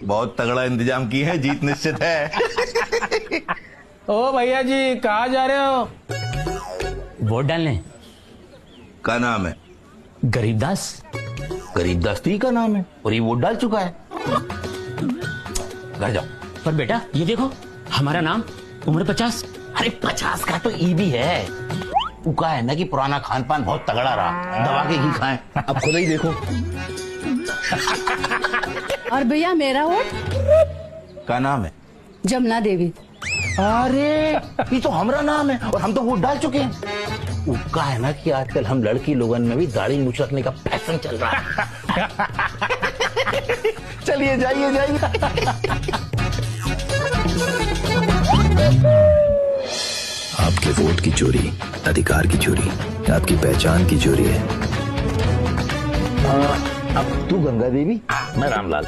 बहुत तगड़ा इंतजाम की है, जीत निश्चित है। ओ भैया जी, कहाँ जा रहे हो? वोट डालने। क्या नाम है? गरीबदास। गरीबदास तो ही का नाम है और ये वोट डाल चुका है। घर जाओ। पर बेटा ये देखो, हमारा नाम, उम्र 50। अरे 50 का तो ई भी है। उका है ना कि पुराना खान पान बहुत तगड़ा रहा, दबा के ही खाएं। अब खुद ही देखो। और भैया मेरा वोट? क्या नाम है? जमुना देवी। अरे ये तो हमारा नाम है और हम तो वोट डाल चुके हैं। उका है ना कि आजकल हम लड़की लोगन में भी दाढ़ी मूछ रखने का फैशन चल रहा है। चलिए जाइए जाइए। आपके वोट की चोरी अधिकार की चोरी, आपकी पहचान की चोरी है। अब तू गंगा देवी, मैं रामलाल।